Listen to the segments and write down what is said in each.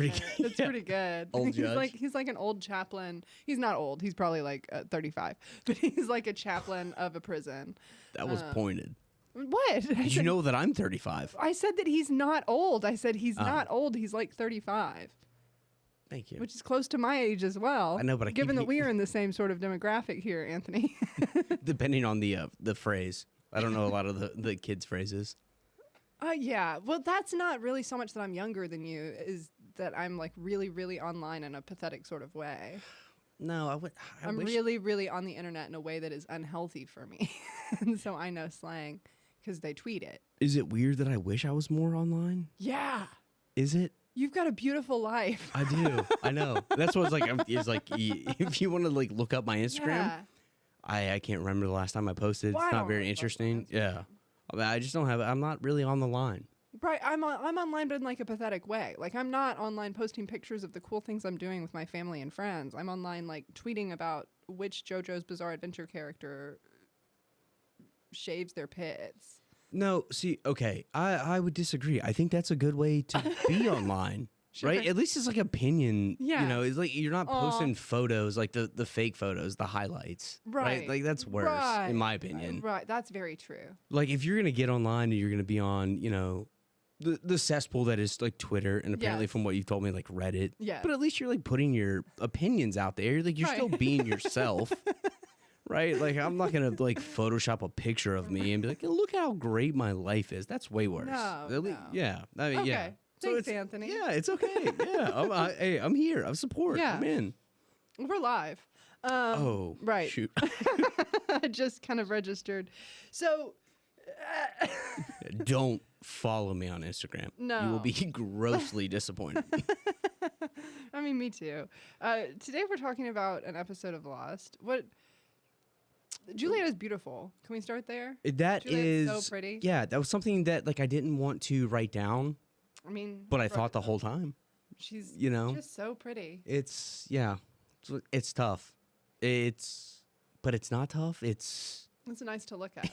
pretty minute. good. It's pretty good. Old judge. He's like an old chaplain. He's not old. He's probably like 35, but he's like a chaplain of a prison. That was pointed. What? Did you know that I'm 35? I said that he's not old. I said he's not old. He's like 35. Thank you. Which is close to my age as well. I know, but given that we are in the same sort of demographic here, Anthony. Depending on the phrase. I don't know a lot of the kids' phrases. Yeah. Well, that's not really so much that I'm younger than you, is that I'm like really, really online in a pathetic sort of way. No, I'm wish... really, really on the internet in a way that is unhealthy for me. And so I know slang because they tweet it. Is it weird that I wish I was more online? Yeah. Is it? You've got a beautiful life. I do. I know. That's what it's like. If you want to like look up my Instagram, Yeah. I can't remember the last time I posted. Well, It's I not don't very really interesting. post on Instagram. Yeah. I just don't have it. I'm not really on the line. Right, I'm online, but in like a pathetic way. Like I'm not online posting pictures of the cool things I'm doing with my family and friends. I'm online like tweeting about which JoJo's Bizarre Adventure character shaves their pits. No, see, okay, I would disagree. I think that's a good way to be online. Sure. Right? At least it's like opinion. Yeah. You know, it's like you're not posting photos, like the fake photos, the highlights. Right. Like that's worse, in my opinion. Right, that's very true. Like if you're going to get online and you're going to be on, you know, the cesspool that is like Twitter and apparently Yes. from what you've told me, like Reddit. Yes. But at least you're like putting your opinions out there. Like you're Right. still being yourself. Right? Like I'm not going to like Photoshop a picture of me and be like, look how great my life is. That's way worse. No, No. Yeah. I mean, Okay. yeah. Thanks, Anthony. Yeah, it's okay. Yeah. Hey, I'm here. I'm support. Yeah. I'm in. We're live. Oh, right. Shoot. I just kind of registered. So Don't follow me on Instagram. No. You will be grossly disappointed. I mean, me too. Today we're talking about an episode of Lost. Juliet is beautiful. Can we start there? That Juliet's is so pretty. Yeah, that was something that like I didn't want to write down, I mean, but I thought the whole time. she's just so pretty. It's tough. But it's not tough. It's nice to look at.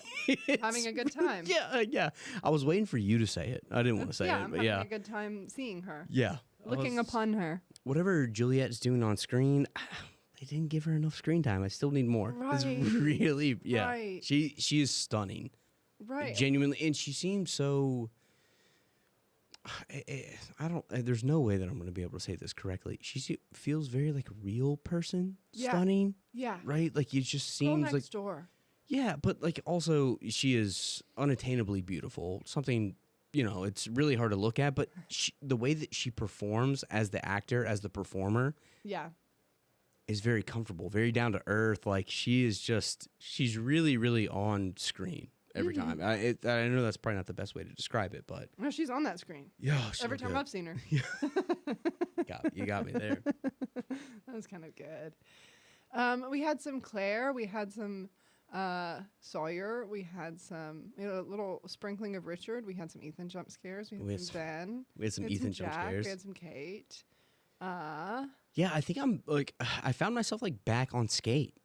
Having a good time. yeah. I was waiting for you to say it. I didn't want to say yeah, it, I'm but having yeah. a good time seeing her. Yeah. Looking upon her. Whatever Juliet's doing on screen, they didn't give her enough screen time. I still need more. It's Right. really, yeah. Right. She is stunning. Right. Genuinely, and she seems so. I don't. There's no way that I'm going to be able to say this correctly. She feels very like a real person, Yeah. stunning. Yeah. Right. Like it just Girl seems next like. door. Yeah, but like also she is unattainably beautiful. Something, you know, it's really hard to look at. But the way that she performs as the actor, as the performer, Yeah. is very comfortable, very down to earth. Like she's really, really on screen every time. I know that's probably not the best way to describe it, but No, she's on that screen. yeah, so Every time good. I've seen her. You got me there. That was kind of good. We had some Claire. We had some Sawyer. We had some a little sprinkling of Richard. We had some Ethan jump scares. We had some Ben. We had some Ethan jump Jack. scares. We had some Kate. Yeah, I think I'm like I found myself like back on Skate.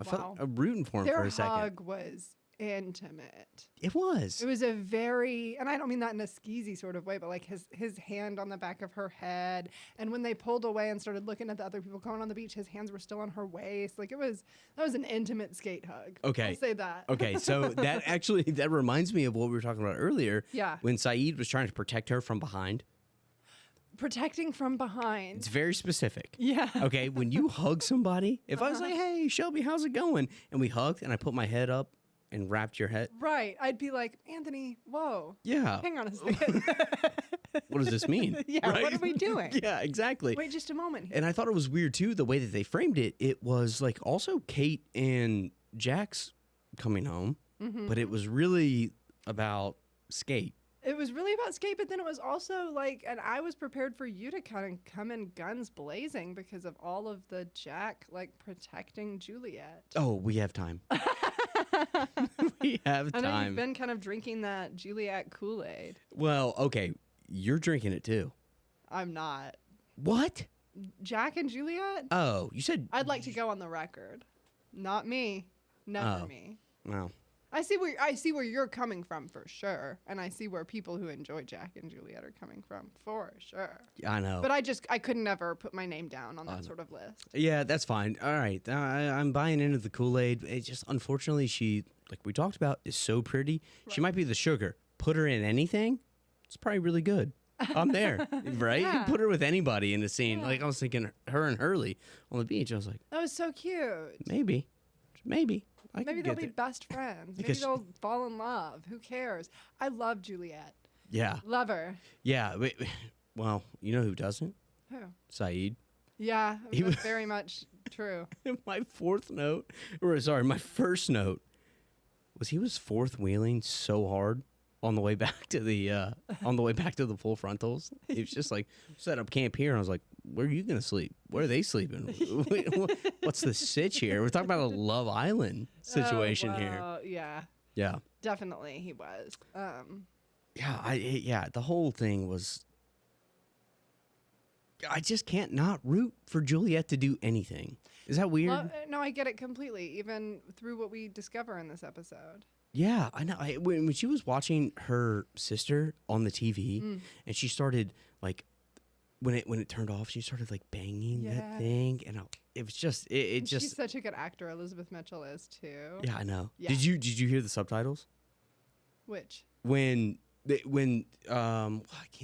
I felt rooting for him Their for a second. hug was intimate. It was. It was a very, and I don't mean that in a skeezy sort of way, but like his hand on the back of her head. And when they pulled away and started looking at the other people going on the beach, his hands were still on her waist. Like that was an intimate Skate hug. Okay. I'll say that. Okay, so that reminds me of what we were talking about earlier. Yeah. When Saeed was trying to protect her from behind. Protecting from It's behind. very specific. Yeah. Okay, when you hug somebody, if I was like, "Hey, Shelby, how's it going?" and we hugged and I put my head up and wrapped your head. Right. I'd be like, Anthony, whoa. Yeah. Hang on a second. What does this mean? Yeah, Right? what are we doing? Yeah, exactly. Wait just a moment here. And I thought it was weird too, the way that they framed it. It was like also Kate and Jax coming home, but it was really about Skate. It was really about Skate, but then it was also like, and I was prepared for you to kind of come in guns blazing because of all of the Jack like protecting Juliet. Oh, we have time. We have I know time. you've been kind of drinking that Juliet Kool-Aid. Well, okay, you're drinking it too. I'm not. What? Jack and Juliet? Oh, you said. I'd like to go on the record. Not me. Never Oh. me. Well, I see where you're coming from for sure, and I see where people who enjoy Jack and Juliet are coming from for sure. I know. But I couldn't never put my name down on that sort of list. Yeah, that's fine. All right, I'm buying into the Kool-Aid. It just, unfortunately, she, like we talked about, is so pretty. Right. She might be the sugar. Put her in anything, it's probably really good. I'm there, right? Yeah. You can put her with anybody in the scene. Yeah. Like I was thinking, her and Hurley on the beach. I was like, that was so cute. Maybe. Maybe they'll be best friends. Maybe they'll fall in love. Who cares? I love Juliet. Yeah. Love her. Yeah. Well, you know who doesn't? Who? Saeed. Yeah, that's very much true. My first note was he was fourth wheeling so hard on the way back to the full frontals. He was just like, set up camp here. And I was like, where are you going to sleep? Where are they sleeping? What's the sitch here? We're talking about a Love Island situation here. Yeah. Yeah. Definitely he was. Yeah, the whole thing was, I just can't not root for Juliet to do anything. Is that weird? Well, no, I get it completely, even through what we discover in this episode. Yeah, I know. When she was watching her sister on the TV, and she started like, when it turned off, she started like banging that thing, and it was just it just. She's such a good actor. Elizabeth Mitchell is too. Yeah, I know. Yeah. Did you hear the subtitles? Which? I can't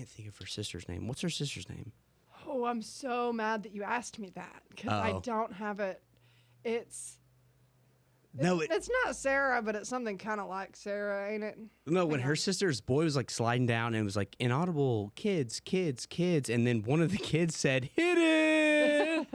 think of her sister's name. What's her sister's name? Oh, I'm so mad that you asked me that because I don't have it. It's not Sarah, but it's something kind of like Sarah, ain't it? No, when her sister's boy was like sliding down and it was like inaudible kids, and then one of the kids said, "Hit it!"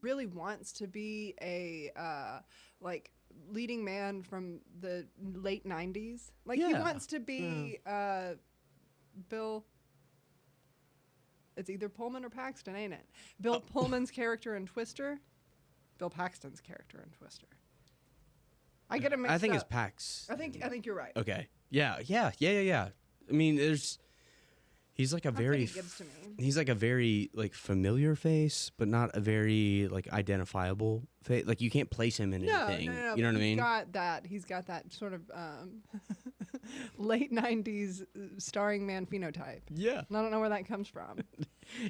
Really wants to be a like leading man from the late 90s. Like he wants to be Bill. It's either Pullman or Paxton, ain't it? Bill Pullman's character in Twister. Bill Paxton's character in Twister. I get it mixed up. I think it's Pax. I think you're right. Okay. Yeah. I mean, he's like a he's like a very like familiar face, but not a very like identifiable face. Like you can't place him in anything. No. You know what I mean? He's got that sort of late 90s starring man phenotype. Yeah. And I don't know where that comes from.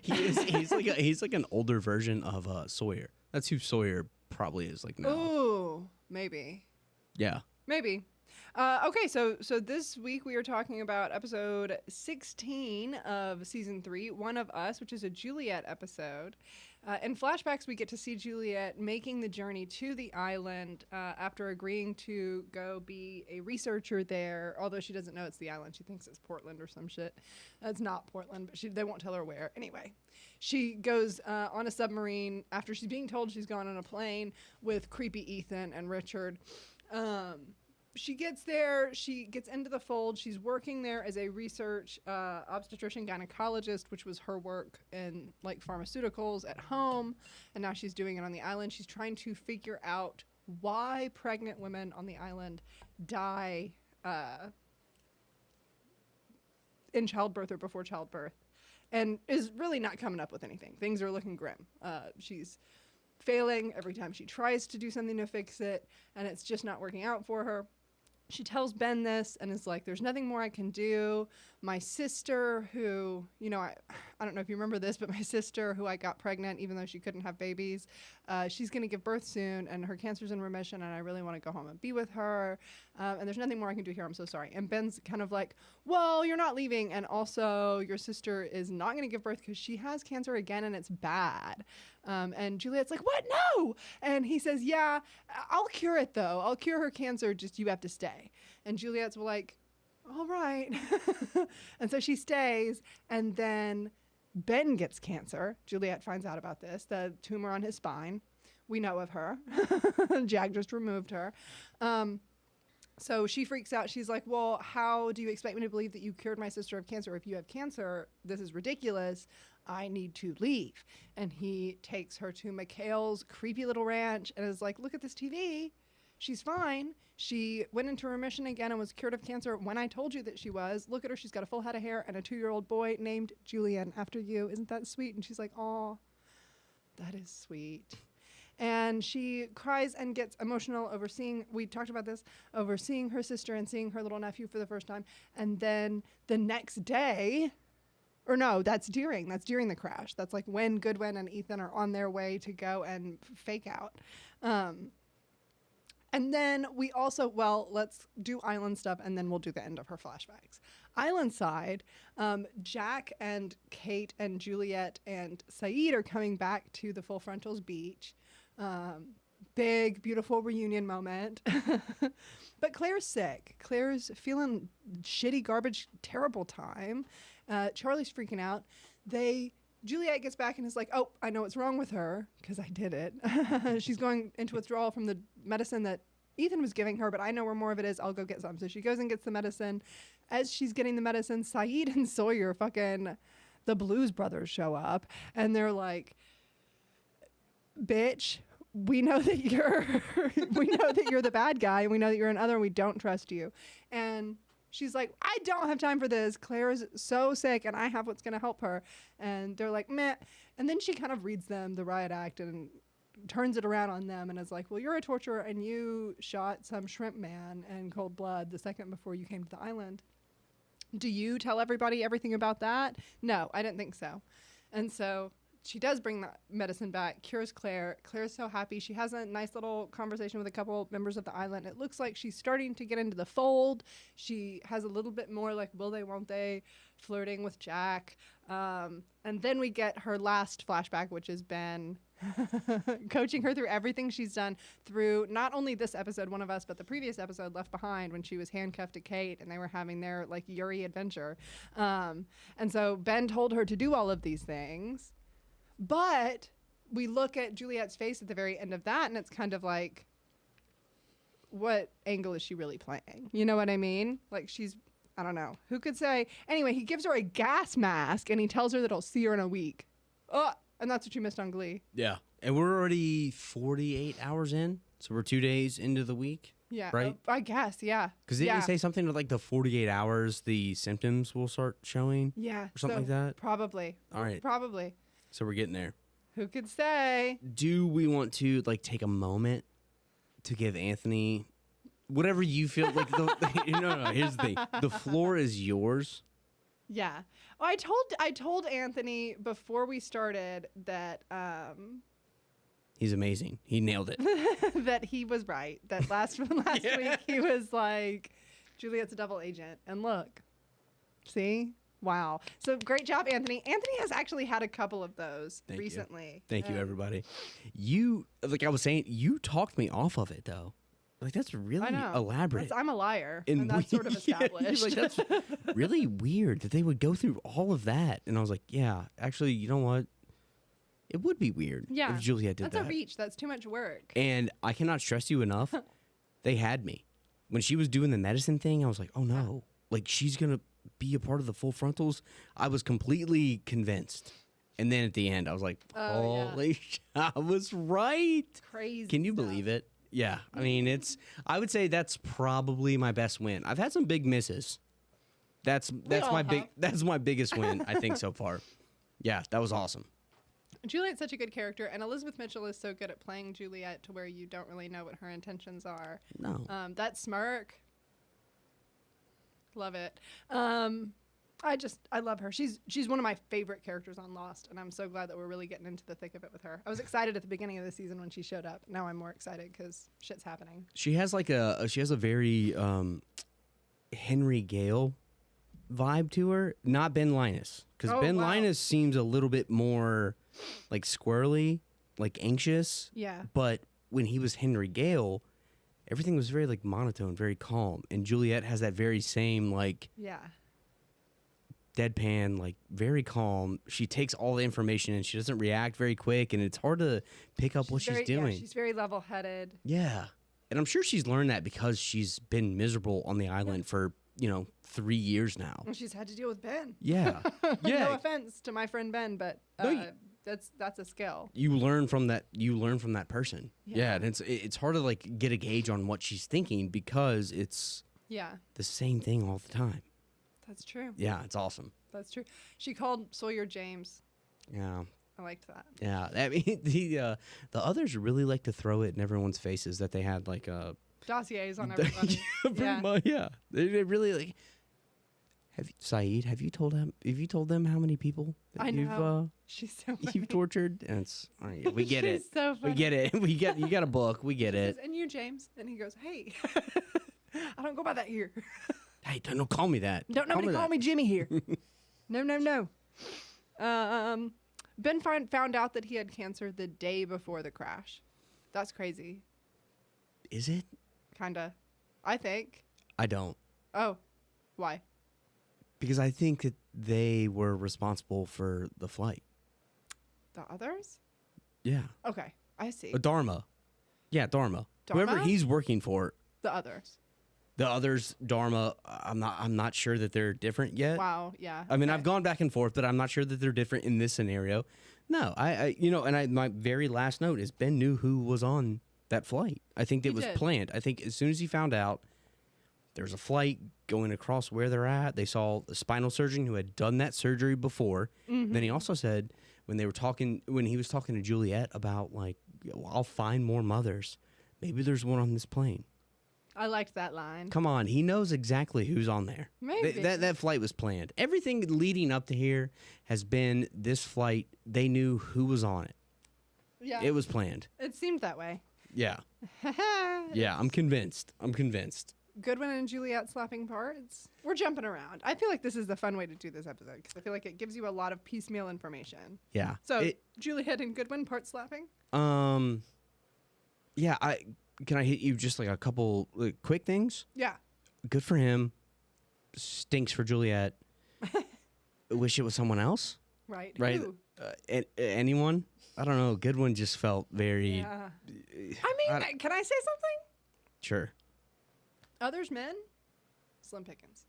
he's like an older version of Sawyer. That's who Sawyer probably is like now. Ooh, maybe. Yeah. Maybe. Okay, so this week we are talking about episode 16 of season 3, One of Us, which is a Juliet episode. In flashbacks, we get to see Juliet making the journey to the island after agreeing to go be a researcher there, although she doesn't know it's the island. She thinks it's Portland or some shit. It's not Portland, but they won't tell her where. Anyway, she goes on a submarine after she's being told she's gone on a plane with creepy Ethan and Richard. She gets there, she gets into the fold, she's working there as a research obstetrician gynecologist, which was her work in like pharmaceuticals at home, and now she's doing it on the island. She's trying to figure out why pregnant women on the island die in childbirth or before childbirth, and is really not coming up with anything. Things are looking grim. She's failing every time she tries to do something to fix it, and it's just not working out for her. She tells Ben this and is like, there's nothing more I can do. My sister, who, you know, I don't know if you remember this, but my sister, who I got pregnant even though she couldn't have babies, she's going to give birth soon and her cancer's in remission and I really want to go home and be with her. And there's nothing more I can do here. I'm so sorry. And Ben's kind of like, well, you're not leaving. And also your sister is not going to give birth because she has cancer again and it's bad. And Juliet's like, what? No. And he says, yeah, I'll cure it though. I'll cure her cancer. Just you have to stay. And Juliet's like, all right. And so she stays. And then Ben gets cancer. Juliet finds out about this, the tumor on his spine. We know of her. Jack just removed her. So she freaks out. She's like, well, how do you expect me to believe that you cured my sister of cancer? If you have cancer, this is ridiculous. I need to leave. And he takes her to Mikhail's creepy little ranch and is like, look at this TV. She's fine. She went into remission again and was cured of cancer when I told you that she was. Look at her. She's got a full head of hair and a 2-year-old boy named Julian after you. Isn't that sweet? And she's like, oh, that is sweet. And she cries and gets emotional we talked about this, overseeing her sister and seeing her little nephew for the first time. And then the next day, or no, that's during the crash. That's like when Goodwin and Ethan are on their way to go and fake out. And then we also, let's do Island stuff and then we'll do the end of her flashbacks. Island side, Jack and Kate and Juliet and Saeed are coming back to the Full Frontals beach. Big, beautiful reunion moment. But Claire's sick. Claire's feeling shitty, garbage, terrible time. Charlie's freaking out. Juliet gets back and is like, oh, I know what's wrong with her because I did it. She's going into withdrawal from the medicine that Ethan was giving her, but I know where more of it is. I'll go get some. So she goes and gets the medicine. As she's getting the medicine, Saeed and Sawyer, the Blues Brothers, show up. And they're like, bitch, we know that you're the bad guy. And we know that you're another and we don't trust you. And she's like, I don't have time for this. Claire's so sick and I have what's going to help her. And they're like, meh. And then she kind of reads them the riot act and turns it around on them and is like, well, you're a torturer and you shot some shrimp man in cold blood the second before you came to the island. Do you tell everybody everything about that? No, I didn't think so. And so she does bring that medicine back, cures Claire. Claire's so happy. She has a nice little conversation with a couple members of the island. It looks like she's starting to get into the fold. She has a little bit more like will they, won't they, flirting with Jack. And then we get her last flashback, which is Ben coaching her through everything she's done through not only this episode, One of Us, but the previous episode, Left Behind, when she was handcuffed to Kate and they were having their like Yuri adventure. And so Ben told her to do all of these things. But we look at Juliet's face at the very end of that, and it's kind of like, what angle is she really playing? You know what I mean? Like I don't know. Who could say? Anyway, he gives her a gas mask, and he tells her that he'll see her in a week. Oh, and that's what you missed on Glee. Yeah. And we're already 48 hours in, so we're 2 days into the week. Yeah. Right? I guess, yeah. Because didn't you say something like the 48 hours, the symptoms will start showing? Yeah. Or something like that? Probably. All right. Probably. So we're getting there. Who could say? Do we want to take a moment to give Anthony whatever you feel like? No. Here's the thing: the floor is yours. Yeah. Oh, I told Anthony before we started that he's amazing. He nailed it. that he was right. That last week he was like, Juliet's a double agent, and look, see. Wow. So great job, Anthony. Anthony has actually had a couple of those recently. Thank you, everybody. You, like I was saying, you talked me off of it, though. Like, that's really elaborate. I'm a liar, and that's sort of established. Like, that's really weird that they would go through all of that. And I was like, yeah, actually, you know what? It would be weird if Juliet did that. That's a reach. That's too much work. And I cannot stress you enough, they had me. When she was doing the medicine thing, I was like, oh, no. Like, she's going to be a part of the Full Frontals. I was completely convinced. And then at the end, I was like, holy shit, I was right. Crazy. Can you believe it? Yeah. I mean, I would say that's probably my best win. I've had some big misses. That's my biggest win, I think, so far. Yeah, that was awesome. Juliet's such a good character, and Elizabeth Mitchell is so good at playing Juliet to where you don't really know what her intentions are. No. That smirk. Love it. I love her. She's one of my favorite characters on Lost, and I'm so glad that we're really getting into the thick of it with her. I was excited at the beginning of the season when she showed up. Now I'm more excited because shit's happening. She has a very Henry Gale vibe to her, not Ben Linus, because Linus seems a little bit more like squirrely, like anxious. Yeah. But when he was Henry Gale, everything was very like monotone, very calm, and Juliet has that very same like deadpan, like very calm. She takes all the information and she doesn't react very quick, and it's hard to pick up what she's doing. Yeah, she's very level-headed. Yeah, and I'm sure she's learned that because she's been miserable on the island for 3 years now. Well, she's had to deal with Ben. Yeah. Yeah. No offense to my friend Ben, but that's a skill. You learn from that. You learn from that person. Yeah. Yeah, and it's hard to like get a gauge on what she's thinking because it's the same thing all the time. That's true. Yeah, it's awesome. That's true. She called Sawyer James. Yeah. I liked that. Yeah. I mean, the others really like to throw it in everyone's faces that they had like Dossiers on everybody. pretty much, yeah. They really like. Saeed, have you told them how many people that I know. She's so funny. you've tortured? And it's all right, we get it. She's so funny. We get it. You got a book. We get it. Says, and you, James? And he goes, hey, I don't go by that here. Hey, don't call me that. Don't nobody call me Jimmy here. No. Ben found out that he had cancer the day before the crash. That's crazy. Is it? Kinda. I think. I don't. Oh, why? Because I think that they were responsible for the flight. The others? Yeah. Okay, I see. Dharma. Yeah, Dharma. Dharma? Whoever he's working for. The others. The others, Dharma, I'm not sure that they're different yet. Wow, yeah. I mean, I've gone back and forth, but I'm not sure that they're different in this scenario. No, my very last note is Ben knew who was on that flight. I think it was planned. I think as soon as he found out there's a flight going across where they're at, they saw a spinal surgeon who had done that surgery before. Mm-hmm. Then he also said when he was talking to Juliet about like, I'll find more mothers. Maybe there's one on this plane. I liked that line. Come on, he knows exactly who's on there. Maybe. That flight was planned. Everything leading up to here has been this flight. They knew who was on it. Yeah. It was planned. It seemed that way. Yeah. Yeah, I'm convinced. Goodwin and Juliet slapping parts. We're jumping around. I feel like this is the fun way to do this episode because I feel like it gives you a lot of piecemeal information. Yeah. So Juliet and Goodwin part slapping. Yeah. Can I hit you just like a couple quick things? Yeah. Good for him. Stinks for Juliet. Wish it was someone else. Right. Right. Who? Anyone? I don't know. Goodwin just felt very. Yeah. I mean, can I say something? Sure. Others men, slim pickings.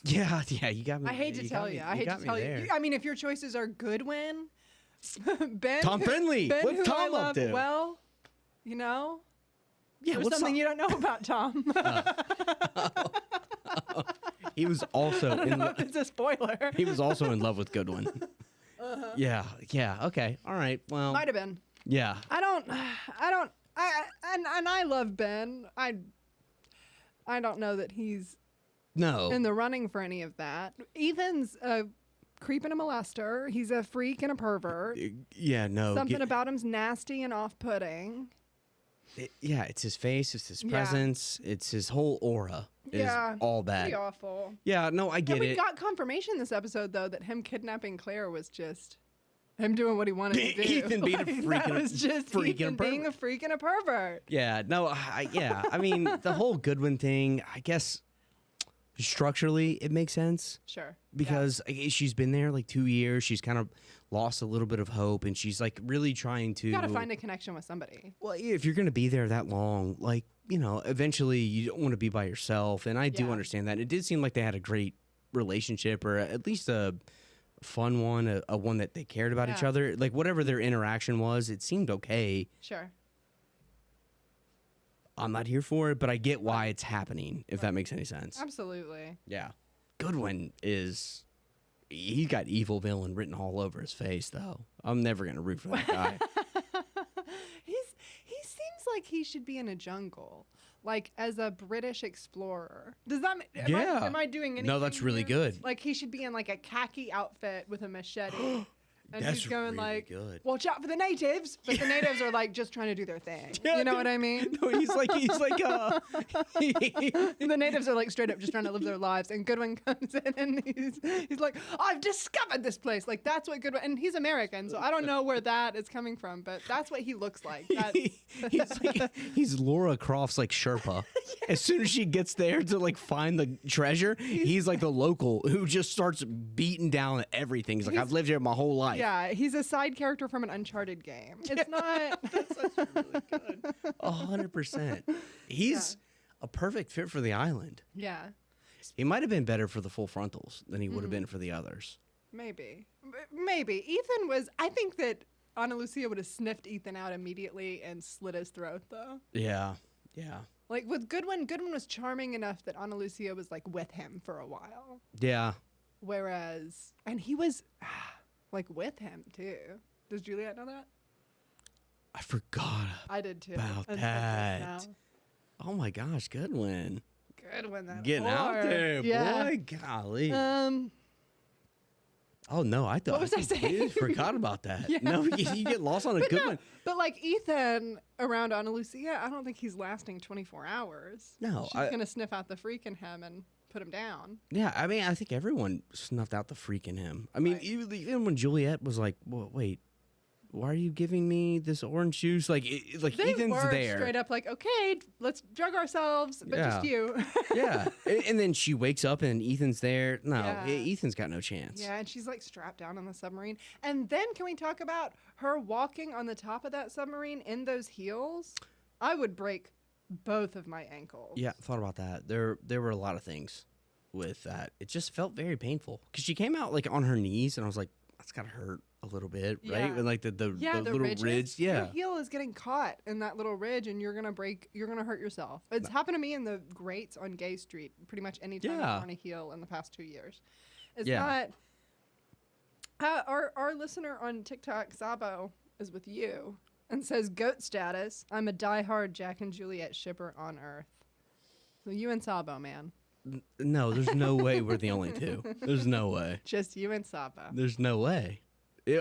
Yeah, you got me. I hate to tell you. I hate to tell you. I mean, if your choices are Goodwin, Ben, Tom Friendly. Ben, What's who Tom I up love, to? well, Yeah, there's something you don't know about Tom. He was also I don't know if it's a spoiler. He was also in love with Goodwin. Uh-huh. Yeah. Okay. All right. Well, Might have been. Yeah. I love Ben. I don't know that he's in the running for any of that. Ethan's a creep and a molester. He's a freak and a pervert. Yeah, no. Something about him's nasty and off-putting. It's his face. It's his presence. It's his whole aura. Is all bad. Pretty awful. Yeah, no, I get it. We got confirmation this episode, though, that him kidnapping Claire was just him doing what he wanted to do. Ethan being a freak and was just Ethan being a freak and a pervert. Yeah, no, I mean, the whole Goodwin thing, I guess structurally it makes sense. Sure. Because she's been there like 2 years. She's kind of lost a little bit of hope, and she's like really trying to. You gotta find a connection with somebody. Well, if you're gonna be there that long, like, eventually you don't want to be by yourself, and I do understand that. It did seem like they had a great relationship, or at least a fun one, a one that they cared about each other. Like whatever their interaction was, it seemed okay. Sure. I'm not here for it, but I get why it's happening, if that makes any sense. Absolutely. Yeah. Goodwin he's got evil villain written all over his face, though. I'm never going to root for that guy. He seems like he should be in a jungle, like as a British explorer. Does that am I doing anything? No, that's really here? good. Like he should be in like a khaki outfit with a machete. And That's he's going really like, good. watch out for the natives. But the natives are like just trying to do their thing. Yeah, you know what I mean? No, he's like, the natives are like straight up just trying to live their lives. And Goodwin comes in and he's like, I've discovered this place. Like that's what Goodwin, and he's American. So I don't know where that is coming from, but that's what he looks like. He's Laura Croft's like Sherpa. As soon as she gets there to like find the treasure, he's like the local who just starts beating down everything. He's like, I've lived here my whole life. Yeah, he's a side character from an Uncharted game. It's not. That's actually really good. 100%. He's a perfect fit for the island. Yeah. He might have been better for the full frontals than he would have been for the others. Maybe. Ethan was, I think that Ana Lucia would have sniffed Ethan out immediately and slit his throat, though. Yeah. Like with Goodwin was charming enough that Ana Lucia was like with him for a while. Yeah. Whereas, and he was like with him too. Does Juliet know that? I forgot I did too. about Until just that. now. Oh my gosh, Goodwin. Goodwin, that Getting out whore. there, Yeah. boy. Golly. What Oh no, I thought was I completely saying? forgot about that. Yeah. No, you get lost on a good one. But like Ethan around Ana Lucia, I don't think he's lasting 24 hours. No, She's gonna sniff out the freak in him and put him down. Yeah, I mean, I think everyone snuffed out the freak in him. I mean, Right. even when Juliet was like, well, "Wait, why are you giving me this orange juice?" Like, They Ethan's were there. straight up like, okay, let's drug ourselves, but just Yeah. you. Yeah, and then she wakes up and Ethan's there. No, Yeah. Ethan's got no chance. Yeah, and she's like strapped down on the submarine. And then can we talk about her walking on the top of that submarine in those heels? I would break both of my ankles. Yeah, thought about that. There were a lot of things with that. It just felt very painful because she came out like on her knees, and I was like, that's gotta hurt a little bit, right? Yeah. And like the little ridges, ridge, yeah. Your heel is getting caught in that little ridge, and you're gonna hurt yourself. It's happened to me in the grates on Gay Street pretty much any time Yeah. I've worn a heel in the past 2 years. It's Yeah. not. Our listener on TikTok, Sabo, is with you and says goat status. I'm a diehard Jack and Juliet shipper on Earth. So you and Sabo, man, No, there's no way we're the only two. There's no way. just you and Sabo. There's no way.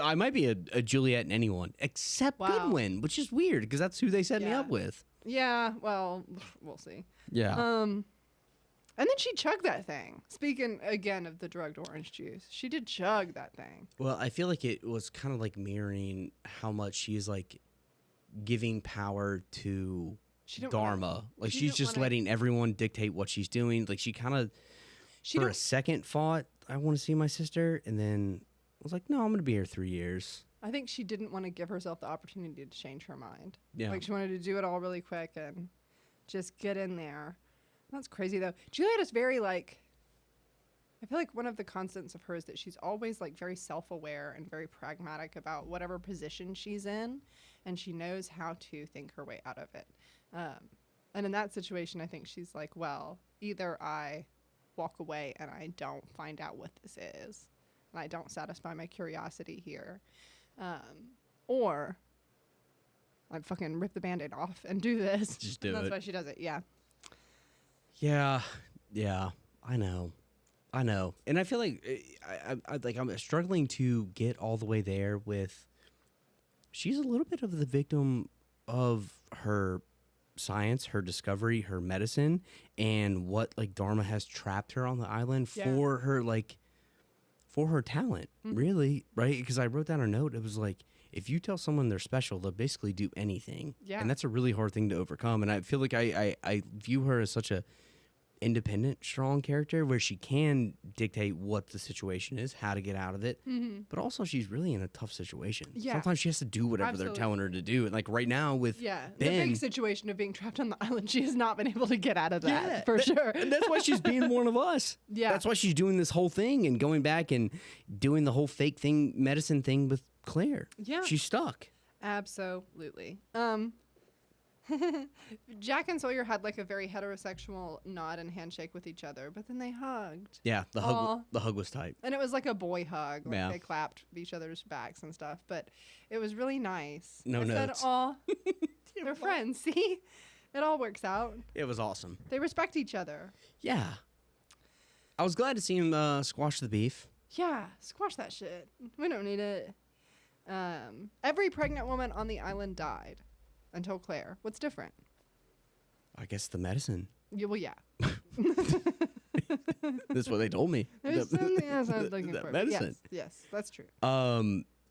I might be a Juliet and anyone except Wow. Goodwin, which is weird because that's who they set me Yeah. up with. Yeah, well, we'll see. Yeah. And then she chugged that thing. Speaking again of the drugged orange juice, she did chug that thing. Well, I feel like it was kind of like mirroring how much she's like giving power to She didn't Dharma. Like she she's didn't just wanna- letting everyone dictate what she's doing. Like she kind of She for a don't, second thought, I want to see my sister, and then was like, no, I'm gonna be here 3 years. I think she didn't want to give herself the opportunity to change her mind. Yeah. Like she wanted to do it all really quick and just get in there. That's crazy though. Juliet is very like, I feel like one of the constants of her is that she's always like very self-aware and very pragmatic about whatever position she's in, and she knows how to think her way out of it. And in that situation, I think she's like, well, either I walk away and I don't find out what this is, and I don't satisfy my curiosity here, or I fucking rip the Band-Aid off and do this. Just do and that's it. why she does it. Yeah. Yeah, I know, and I feel like I'm struggling to get all the way there with. She's a little bit of the victim of her science, her discovery, her medicine, and what like Dharma has trapped her on the island Yeah. for her talent, really, right? Because I wrote down a note. It was like, if you tell someone they're special, they'll basically do anything. Yeah. And that's a really hard thing to overcome. And I feel like I view her as such a independent, strong character where she can dictate what the situation is, how to get out of it. But also she's really in a tough situation. Yeah. Sometimes she has to do whatever Absolutely. they're telling her to do. And like right now with Yeah. The Ben, big situation of being trapped on the island, she has not been able to get out of that, Yeah, for sure. and that's why she's being one of us. Yeah. That's why she's doing this whole thing and going back and doing the whole fake thing, medicine thing with Claire. Yeah. She's stuck. Absolutely. Jack and Sawyer had like a very heterosexual nod and handshake with each other, but then they hugged. Yeah, the Aw. hug was tight. And it was like a boy hug. Like Yeah. they clapped each other's backs and stuff, but it was really nice. No I notes. said, aw, they're friends. See? It all works out. It was awesome. They respect each other. Yeah. I was glad to see him squash the beef. Yeah, squash that shit. We don't need it. Every pregnant woman on the island died until Claire. What's different? I guess the medicine. Yeah, well, yeah. That's what they told me. There's something else I was looking the for. medicine. Yes, that's true.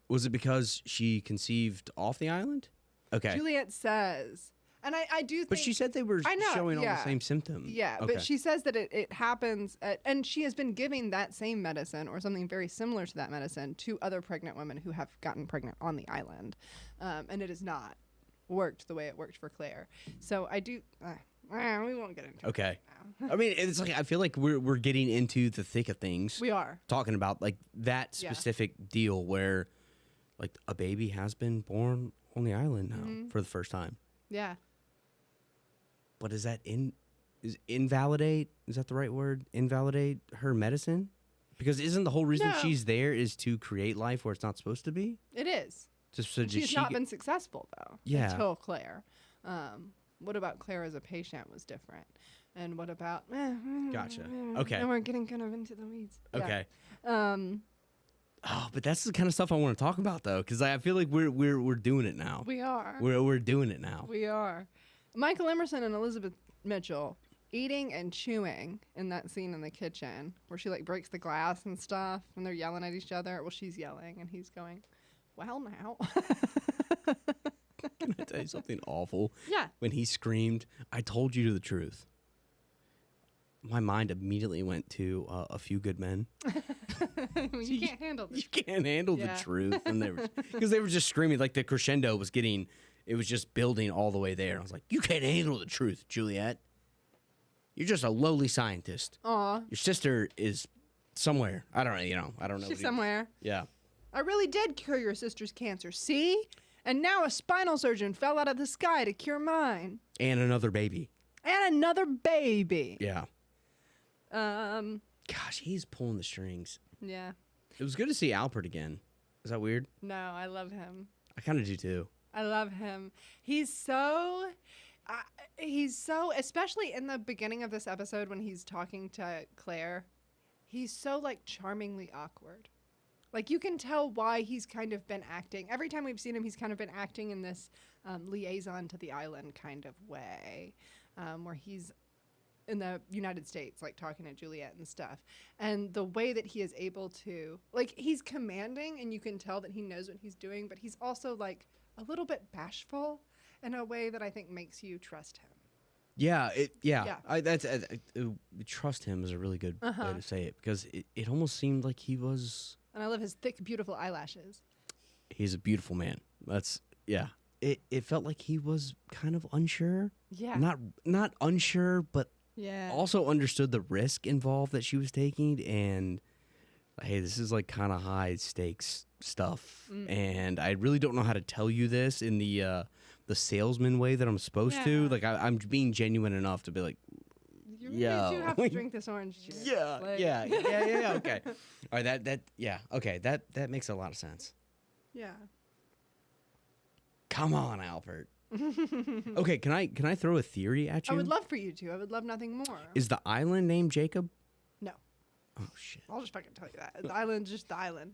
Was it because she conceived off the island? Okay. Juliet says, and I do think. But she said they were I know, showing all yeah. the same symptoms. Yeah, Okay. but she says that it happens, and she has been giving that same medicine or something very similar to that medicine to other pregnant women who have gotten pregnant on the island, and it has not worked the way it worked for Claire. So I do. We won't get into it. Okay. now. I mean, it's like I feel like we're getting into the thick of things. We are. Talking about like that Yeah. specific deal where like a baby has been born on the island now for the first time. Yeah. But is that invalidate? Is that the right word? Invalidate her medicine? Because isn't the whole reason No. she's there is to create life where it's not supposed to be? It is. Just so She's not been successful, though. Yeah. Until Claire. What about Claire as a patient was different. And what about... Gotcha. Okay. And we're getting kind of into the weeds. Yeah. Okay. Um, Oh, but that's the kind of stuff I want to talk about though, because I feel like we're doing it now. we are. We're doing it now. We are. Michael Emerson and Elizabeth Mitchell eating and chewing in that scene in the kitchen where she like breaks the glass and stuff and they're yelling at each other. Well, she's yelling and he's going, well, now. Can I tell you something awful? Yeah. When he screamed, "I told you the truth," my mind immediately went to A Few Good Men. You can't handle this. You can't handle Yeah. the truth, and because they were just screaming like the crescendo was getting, it was just building all the way there. I was like, "You can't handle the truth, Juliet. You're just a lowly scientist. Aw. Your sister is somewhere. I don't know. I don't know. She's somewhere. Yeah. I really did cure your sister's cancer, see? And now a spinal surgeon fell out of the sky to cure mine. And another baby. And another baby. Yeah. Um, Gosh, he's pulling the strings. yeah. It was good to see Alpert again. Is that weird? No, I love him. I kind of do too. I love him. He's so, especially in the beginning of this episode when he's talking to Claire, he's so like charmingly awkward. Like you can tell why he's kind of been acting. Every time we've seen him, he's kind of been acting in this liaison to the island kind of way, where he's in the United States, like talking to Juliet and stuff. And the way that he is able to, like, he's commanding and you can tell that he knows what he's doing, but he's also like a little bit bashful in a way that I think makes you trust him. Yeah. Yeah. Trust him is a really good Uh-huh. way to say it, because it almost seemed like he was. And I love his thick, beautiful eyelashes. He's a beautiful man. Yeah. It felt like he was kind of unsure. Yeah. Not unsure, but Yeah. also understood the risk involved that she was taking, and hey, this is like kind of high stakes stuff, and I really don't know how to tell you this in the salesman way that I'm supposed to. Yeah. Like I'm being genuine enough to be like, You really yo. do have to drink this orange juice. yeah, Like- yeah, okay, all right, that makes a lot of sense. Yeah. Come on, Albert. Okay, can I throw a theory at you? I would love for you to. I would love nothing more. Is the island named Jacob? No. Oh shit. I'll just fucking tell you that. The island's just the island.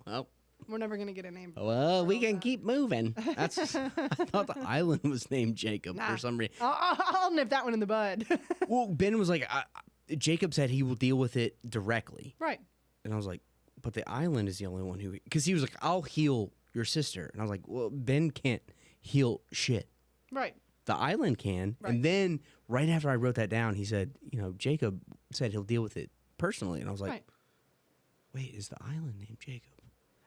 Well, We're never going to get a name. well, we all can that. keep moving. I thought the island was named Jacob Nah. for some reason. I'll nip that one in the bud. Well, Ben was like, Jacob said he will deal with it directly, Right. and I was like, but the island is the only one who, because he was like, I'll heal your sister, and I was like, well, Ben can't heal shit. Right. The island can. Right. And then right after I wrote that down, he said, Jacob said he'll deal with it personally. And I was like, Right. wait, is the island named Jacob?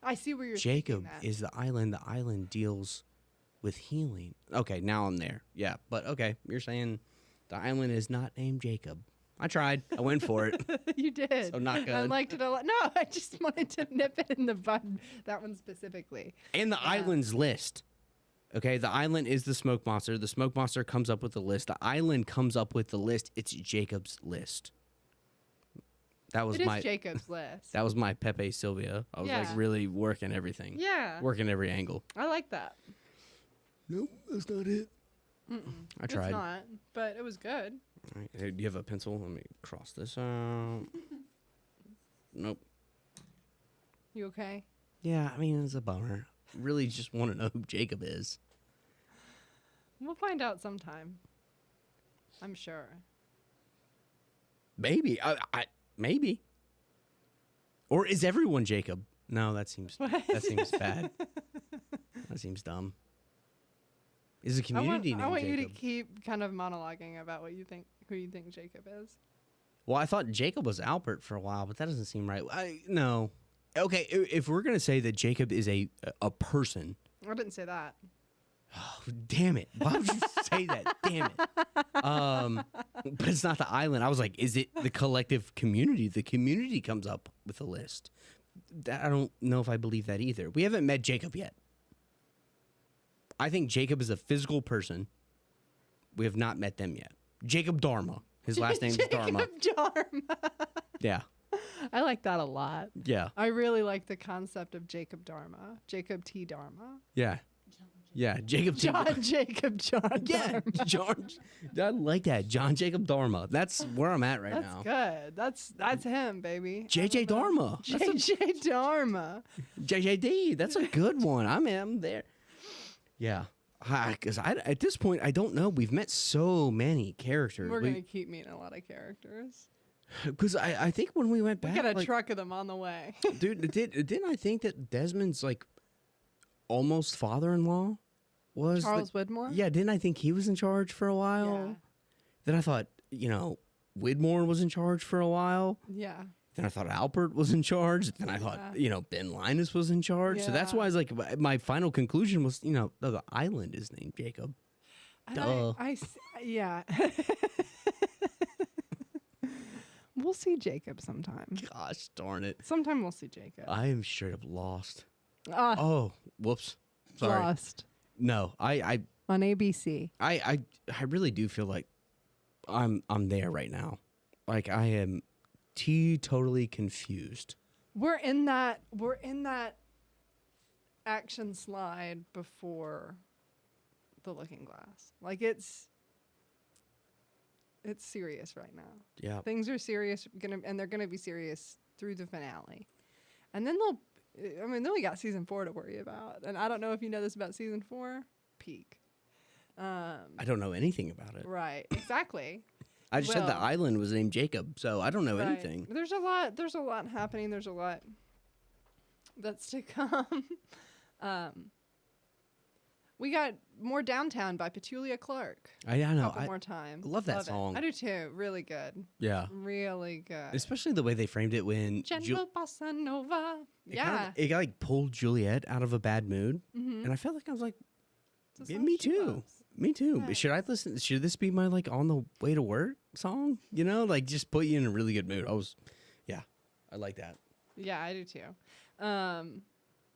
I see where you're Jacob thinking that. is the island. The island deals with healing. Okay, now I'm there. Yeah, but okay, you're saying the island is not named Jacob. I tried. I went for it. You did. So not I good. liked it a lot. No, I just wanted to nip it in the bud. That one specifically. And the island's list. Okay, the island is the smoke monster. The smoke monster comes up with the list. The island comes up with the list. It's Jacob's list. That was It is my Jacob's list. that was my Pepe Sylvia. I was Yeah. like really working everything. Yeah. Working every angle. I like that. Nope, that's not it. I tried. It's not, but it was good. All right, hey, do you have a pencil? Let me cross this out. Nope. You okay? Yeah, I mean, it's a bummer. Really just want to know who Jacob is. We'll find out sometime. I'm sure. Maybe. Maybe. Or is everyone Jacob? No, that seems What? that seems bad. That seems dumb. Is a community I named want you Jacob? to keep kind of monologuing about what you think, who you think Jacob is. Well, I thought Jacob was Albert for a while, but that doesn't seem right. No. Okay, if we're gonna say that Jacob is a person, I didn't say that. Oh, damn it. Why would you say that? Damn it. But it's not the island. I was like, is it the collective community? The community comes up with a list. I don't know if I believe that either. We haven't met Jacob yet. I think Jacob is a physical person. We have not met them yet. Jacob Dharma. His last name is Dharma. Jacob Dharma. Yeah. I like that a lot. Yeah. I really like the concept of Jacob Dharma. Jacob T. Dharma. Yeah. Yeah. Jacob John Jacob John Yeah. Dharma. John. I like that. John Jacob Dharma. That's where I'm at right That's now. good. That's him, baby. JJ Dharma. JJ Dharma. JJD. That's a good one. I'm there. Yeah. Because at this point, I don't know. We've met so many characters. We're going to keep meeting a lot of characters. Because I think when we went back, We got a truck of them on the way. dude, didn't I think that Desmond's like almost father-in-law was Charles Widmore? Yeah, didn't I think he was in charge for a while? Yeah. Then I thought, Widmore was in charge for a while. Yeah. Then I thought Albert was in charge. Then I thought, Ben Linus was in charge. So that's why I was like, my final conclusion was, the island is named Jacob. Duh. Yeah. We'll see Jacob sometime. Gosh darn it. Sometime we'll see Jacob. I am straight up lost. Oh, Whoops. Sorry. Lost. No, I On ABC. really do feel like I'm there right now. Like I am totally confused. We're in that action slide before the Looking Glass. Like it's serious right now. Yeah. Things are serious, and they're gonna be serious through the finale, and then then we got season 4 to worry about. And I don't know if you know this about season 4. Peak. I don't know anything about it. Right. Exactly. I just said the island was named Jacob, so I don't know Right. anything. There's a lot happening. There's a lot that's to come. We got more Downtown by Petulia Clark. I know. A couple more times. love that song. I do too. Really good. Yeah. Really good. Especially the way they framed it when Gentle bossa nova. it got like pulled Juliet out of a bad mood, and I felt like I was like, yeah, me too. Me too. Right. Should this be my like on the way to work song? Like just put you in a really good mood. I like that. Yeah, I do too.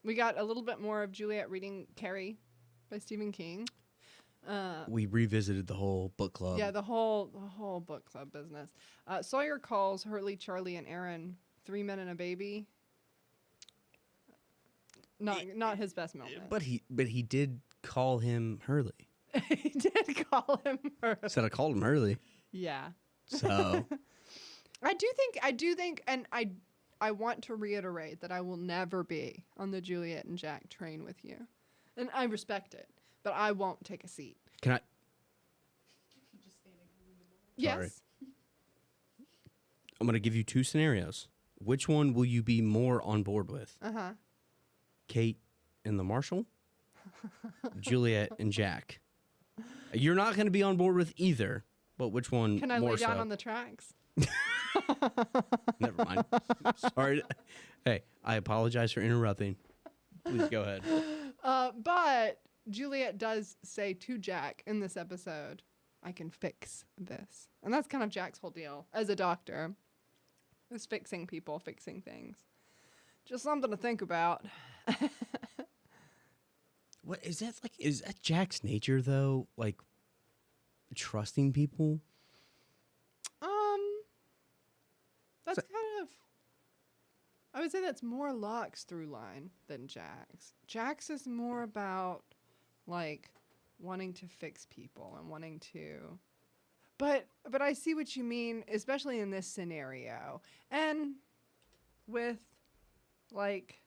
We got a little bit more of Juliet reading Carrie by Stephen King. We revisited the whole book club. Yeah, the whole book club business. Sawyer calls Hurley, Charlie, and Aaron 3 men and a baby. Not his best moment. But he did call him Hurley. He did call him Hurley. Said I called him Hurley. Yeah. So I do think, and I want to reiterate that I will never be on the Juliet and Jack train with you. And I respect it, but I won't take a seat. can I? Yes. Sorry. I'm gonna give you 2 scenarios. Which one will you be more on board with? Uh-huh. Kate and the Marshal, Juliet and Jack. You're not going to be on board with either, but which one? Can I more lay down so? on the tracks? Never mind. Sorry. Hey, I apologize for interrupting. Please go ahead. But Juliet does say to Jack in this episode, I can fix this. And that's kind of Jack's whole deal as a doctor, is fixing people, fixing things. Just something to think about. What is that like? Is that Jack's nature though? Like trusting people? That's kind of, I would say that's more Locke's through line than Jack's. Jack's is more about like wanting to fix people and wanting to, but I see what you mean, especially in this scenario. And with like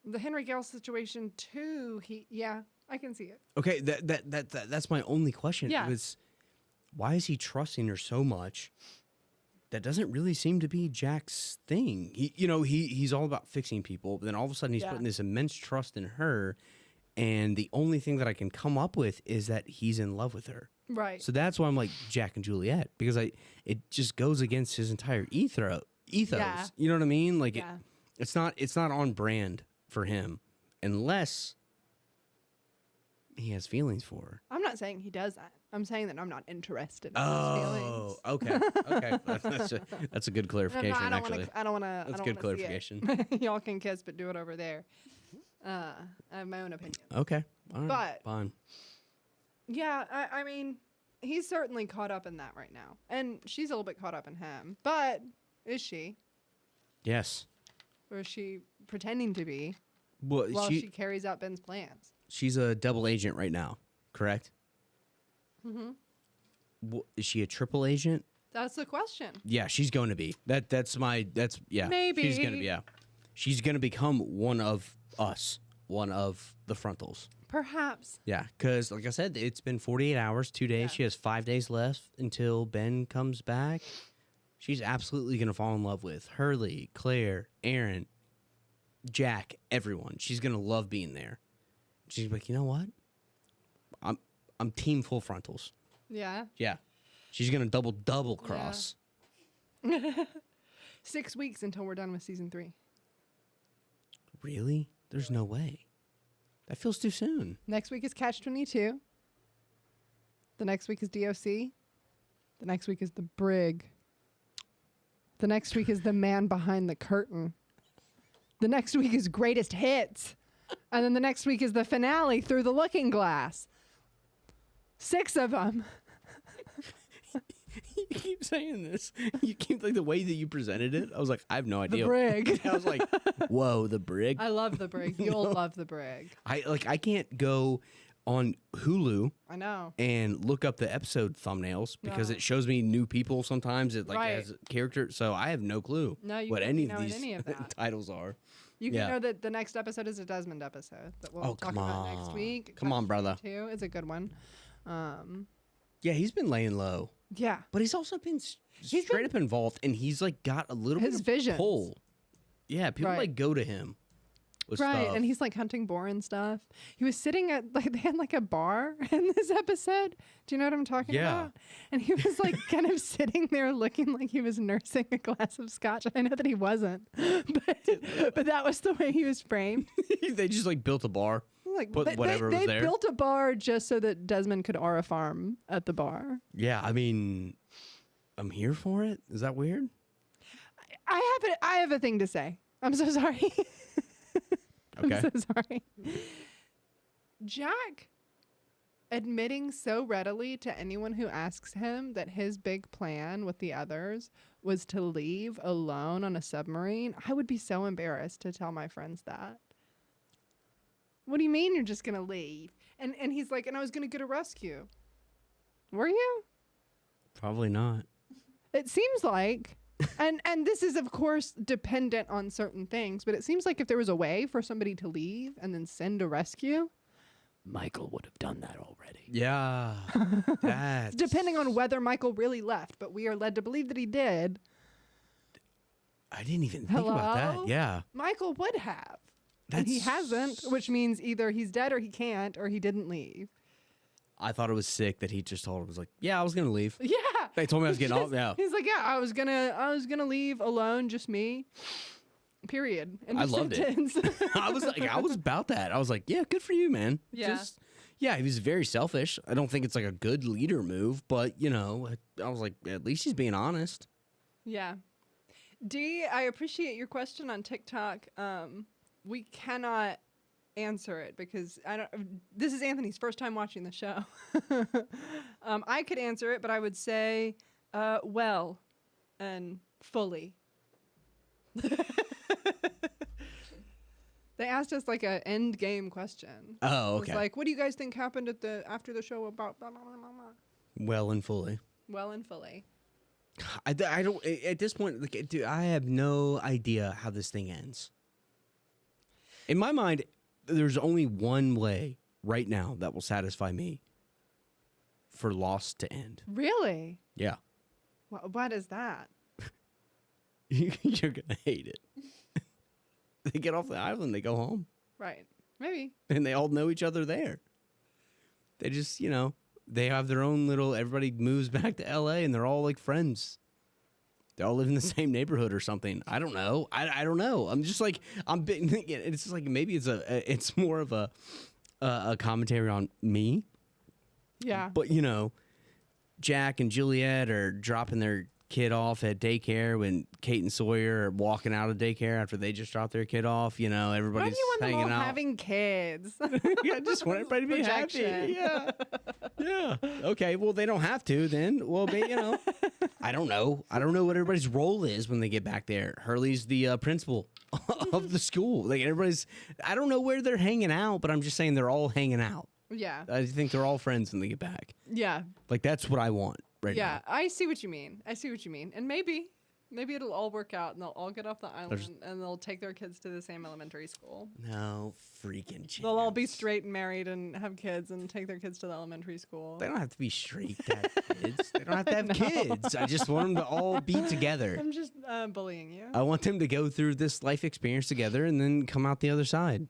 the Henry Gale situation too, I can see it. Okay, that's my only question. Yeah. It was, why is he trusting her so much? That doesn't really seem to be Jack's thing. He's all about fixing people, but then all of a sudden he's putting this immense trust in her, and the only thing that I can come up with is that he's in love with her. Right. So that's why I'm like Jack and Juliet, because it just goes against his entire ethos. Yeah. You know what I mean? Like Yeah. it's not on brand for him, unless he has feelings for her. I'm not saying he does that. I'm saying that I'm not interested in Oh, his okay. Okay. That's a good feelings. clarification, I actually. don't want to. That's good clarification. Y'all can kiss, but do it over there. I have my own opinion. Okay. All right. But fine. yeah, I mean, he's certainly caught up in that right now, and she's a little bit caught up in him. But is she? Yes. Or is she pretending to be Well, while she carries out Ben's plans? she's a double agent right now, correct? Mm-hmm. Is she a triple agent? That's the question. Yeah, she's going to be. That's yeah. Maybe. She's going to be, yeah. She's going to become one of us, one of the frontals. Perhaps. Yeah, because like I said, it's been 48 hours, 2 days. Yeah. She has 5 days left until Ben comes back. She's absolutely going to fall in love with Hurley, Claire, Aaron, Jack, everyone. She's going to love being there. She's like, you know what? I'm team full frontals. Yeah. Yeah. She's going to double cross. 6 weeks until we're done with season 3. Really? There's no way. That feels too soon. Next week is Catch 22. The next week is DOC. The next week is The Brig. The next week is The Man Behind the Curtain. The next week is Greatest Hits. And then the next week is the finale, Through the Looking Glass. 6 of them. You keep saying this. You keep like the way that you presented it. I was like, I have no idea. The Brig. I was like, whoa, the Brig. I love The Brig. You'll love The Brig. I can't go on Hulu I know. and look up the episode thumbnails because No. it shows me new people sometimes. It like Right. has characters, so I have no clue No, you what won't any know of these any of that. titles are. You can Yeah. know that the next episode is a Desmond episode that we'll Oh, talk come about next on. week. Come on, brother. Too. It's a good one. Yeah, he's been laying low, Yeah. but he's also been He's straight up involved, and he's like got a little His bit of visions. pull. Yeah, people Right. like go to him. With Right, stuff. and he's like hunting boar and stuff. He was sitting at like they had like a bar in this episode. Do you know what I'm talking Yeah. about? And he was like kind of sitting there looking like he was nursing a glass of scotch. I know that he wasn't, but that was the way he was framed. They just like built a bar. Like Put whatever was they there. built a bar just so that Desmond could aura farm at the bar. Yeah, I mean, I'm here for it. Is that weird? I have a thing to say. I'm so sorry. Okay. I'm so sorry. Jack admitting so readily to anyone who asks him that his big plan with the others was to leave alone on a submarine. I would be so embarrassed to tell my friends that. What do you mean you're just going to leave? And he's like, and I was going to get a rescue. Were you? Probably not. It seems like, and this is of course dependent on certain things, but it seems like if there was a way for somebody to leave and then send a rescue, Michael would have done that already. Yeah. That's... Depending on whether Michael really left, but we are led to believe that he did. I didn't even think about Hello? that. Yeah. Michael would have. And he That's- hasn't, which means either he's dead or he can't, or he didn't leave. I thought it was sick that he just told him, was like, yeah, I was going to leave. Yeah. They told me I was getting off. Yeah. He's like, yeah, I was gonna leave alone, just me. Period. End I of loved it. sentence. I was about that. I was like, yeah, good for you, man. Yeah. Yeah, he was very selfish. I don't think it's like a good leader move, but you know, I was like, at least he's being honest. Yeah. D, I appreciate your question on TikTok. We cannot answer it because this is Anthony's first time watching the show. I could answer it, but I would say well and fully. They asked us like a end game question. Oh, It was okay. like, what do you guys think happened after the show about blah, blah, blah, blah, blah? Well and fully. Well and fully. I don't, at this point, like, dude, I have no idea how this thing ends. In my mind, there's only one way right now that will satisfy me for Lost to end. Really? Yeah. What is that? You're going to hate it. They get off the island, they go home, Right. Maybe. and they all know each other there. They just, you know, they have their own little, everybody moves back to LA and they're all like friends. They all live in the same neighborhood or something. I don't know. I don't know. I'm just like, it's just like maybe it's more of a a commentary on me. Yeah. But, you know, Jack and Juliet are dropping their kid off at daycare when Kate and Sawyer are walking out of daycare after they just dropped their kid off. You know, Why everybody's do you want them hanging all out. having kids? Yeah, I just want everybody to be happy. Projection. Yeah. Yeah. Okay. Well, they don't have to then. Well, you know, I don't know. I don't know what everybody's role is when they get back there. Hurley's the principal of the school. Like everybody's, I don't know where they're hanging out, but I'm just saying they're all hanging out. Yeah. I think they're all friends when they get back. Yeah. Like that's what I want right Yeah. now. I see what you mean. And maybe it'll all work out and they'll all get off the island and they'll take their kids to the same elementary school. No freaking chance. They'll all be straight and married and have kids and take their kids to the elementary school. They don't have to be straight to have kids. They don't have to have kids. I just want them to all be together. I'm just bullying you. I want them to go through this life experience together and then come out the other side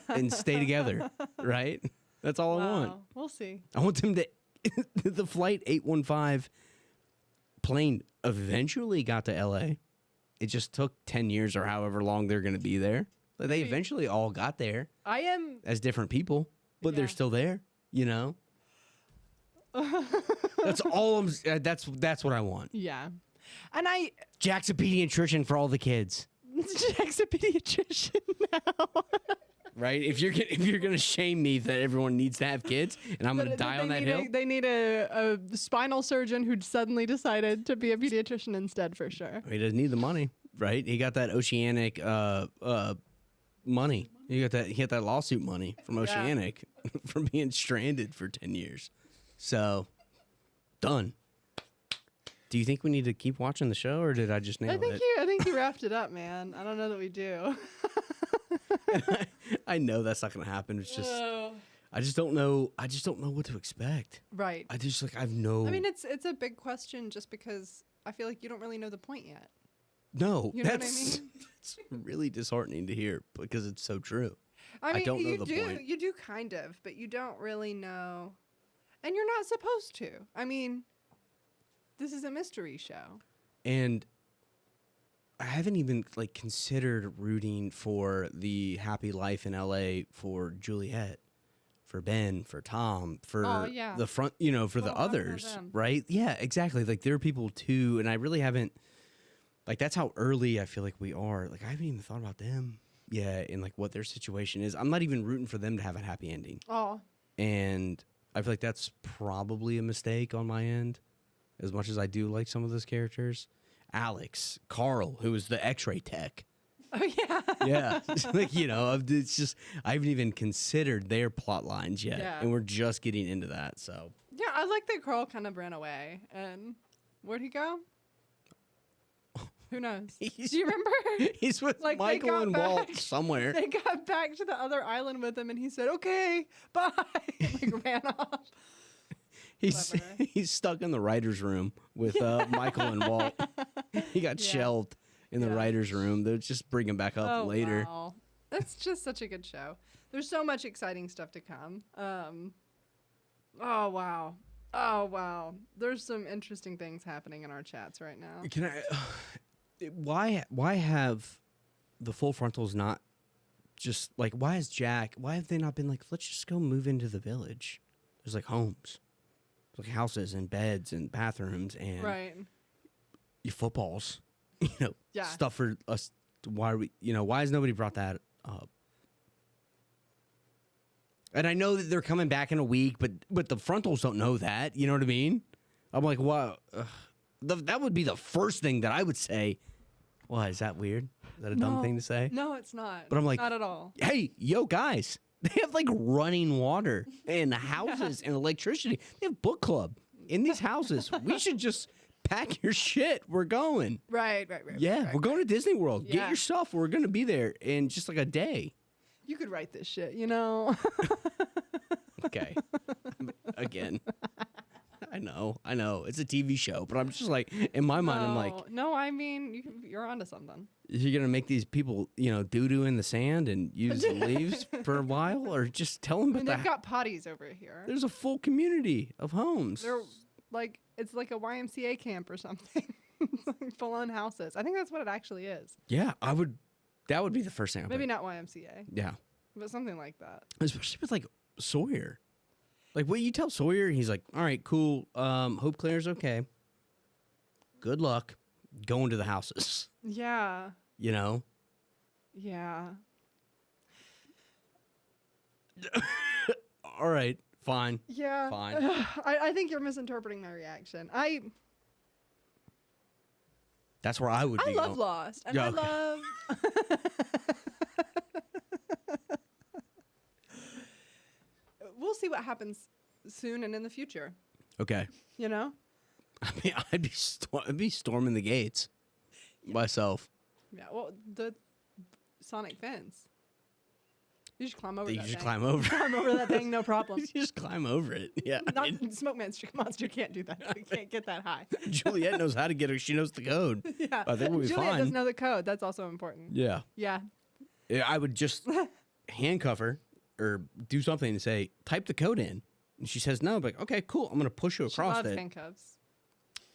and stay together, right? That's all I want. We'll see. I want them to. The Flight 815 plane eventually got to LA. It just took 10 years or however long they're going to be there. But they eventually all got there I am. as different people, but Yeah. they're still there, you know? That's all that's what I want. Yeah. And Jack's a pediatrician for all the kids. Jack's a pediatrician now. Right? If you're gonna shame me that everyone needs to have kids and I'm gonna die on that hill. They need a spinal surgeon who suddenly decided to be a pediatrician instead, for sure. He doesn't need the money, right? He got that Oceanic money. He got that lawsuit money from Oceanic from being stranded for 10 years. So done. Do you think we need to keep watching the show, or did I just nail it? I think you wrapped it up, man. I don't know that we do. I know that's not gonna happen. It's just I just don't know. I just don't know what to expect. Right. I just I've no. I mean, it's a big question just because I feel like you don't really know the point yet. No, You know what I that's mean? it's really disheartening to hear because it's so true. I mean, don't know you the do. point. You do kind of, but you don't really know. And you're not supposed to. I mean, this is a mystery show. And I haven't even like considered rooting for the happy life in LA for Juliet, for Ben, for Tom, for the front, you know, for the Well, I don't know others, them. right? Yeah, exactly. Like there are people too, and I really haven't. Like that's how early I feel like we are. Like I haven't even thought about them. Yeah, and like what their situation is. I'm not even rooting for them to have a happy ending. Oh. And I feel like that's probably a mistake on my end, as much as I do like some of those characters. Alex, Carl, who is the X-ray tech. Oh yeah. Yeah, like you know, it's just I haven't even considered their plot lines yet, Yeah. and we're just getting into that. So Yeah, I like that Carl kind of ran away. And where'd he go? Who knows? Do you remember? he's with Like, they Michael got and Walt back. somewhere. They got back to the other island with him, and he said, "Okay, bye," and like ran off. He's Clever. he's stuck in the writers' room with Michael and Walt. He got Yeah. shelved in the Yeah. writers' room. They'll just bring him back up later. Wow. That's just such a good show. There's so much exciting stuff to come. Oh wow. Oh wow. There's some interesting things happening in our chats right now. Can I? Why have the full frontals not just like? Why have they not been like? Let's just go move into the village. There's like homes, like houses and beds and bathrooms and Right. footballs. You know, Yeah. stuff for us. Why are we? You know, why has nobody brought that up? And I know that they're coming back in a week, but the frontals don't know that. You know what I mean? I'm like, wow. That would be the first thing that I would say. Why is that weird? Is that a dumb thing to say? No, it's not. But I'm like, not at all. Hey, yo, guys, they have like running water and houses and electricity. They have book club in these houses. We should just pack your shit. We're going. Right. Yeah, right, we're going to Disney World. Get Yeah. your stuff. We're going to be there in just like a day. You could write this shit, you know? Okay. Again. I know. It's a TV show, but I'm just like, in my mind, I'm like, No, I mean, you're onto something. you're going to make these people, you know, doo-doo in the sand and use the leaves for a while? Or just tell them I mean, about they've got potties over here. There's a full community of homes. They're like, it's like a YMCA camp or something. Full on houses. I think that's what it actually is. Yeah, that would be the first thing I would Maybe not YMCA, Yeah. but something like that. Especially with like Sawyer. Like, what you tell Sawyer, he's like, all right, cool. Hope Claire's okay. Good luck going to the houses. Yeah. You know? Yeah. All right, fine. Yeah. Fine. I think you're misinterpreting my reaction. That's where I would I be. love Lost. And Yeah, I okay. love... We'll see what happens soon and in the future. Okay. You know? I mean, I'd be storming the gates myself. Yeah, well, the sonic fence. You just climb over You that just thing. climb over. Climb over that thing, no problem. You just climb over it. Yeah. Not Smoke Monster can't do that. He can't get that high. Juliet knows how to get her. She knows the code. Yeah. I think we'll be Juliet fine. does know the code. That's also important. Yeah. Yeah. Yeah, I would just handcuff her or do something and say, type the code in. And she says no. I'm like, okay, cool. I'm going to push you She across loves it. handcuffs.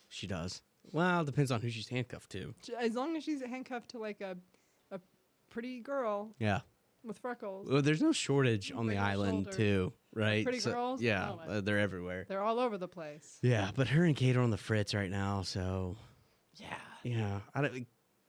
She does. Well, it depends on who she's handcuffed to. As long as she's handcuffed to like a pretty girl Yeah. with freckles. Well, there's no shortage on the Bigger island, shoulders. too, right? Pretty girls? Yeah, Oh, they're everywhere. They're all over the place. Yeah, but her and Kate are on the fritz right now, so Yeah. yeah.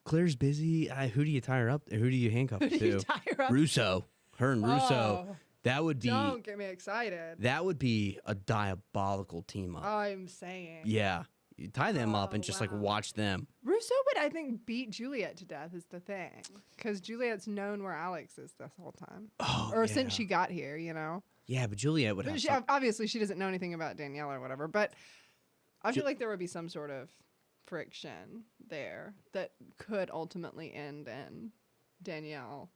Claire's busy. Who do you tie her up? Who do you handcuff Who do you to? tie her up? Russo. Her and Russo. Oh, That would be don't get me excited. a diabolical team up. I'm saying. Yeah. You tie them up Oh, and just like wow. watch them. Russo would, I think, beat Juliet to death is the thing. Because Juliet's known where Alex is this whole time. Oh, Or yeah. since she got here, you know? Yeah, but Juliet would have She, some- obviously, she doesn't know anything about Danielle or whatever, but I feel like there would be some sort of friction there that could ultimately end in Danielle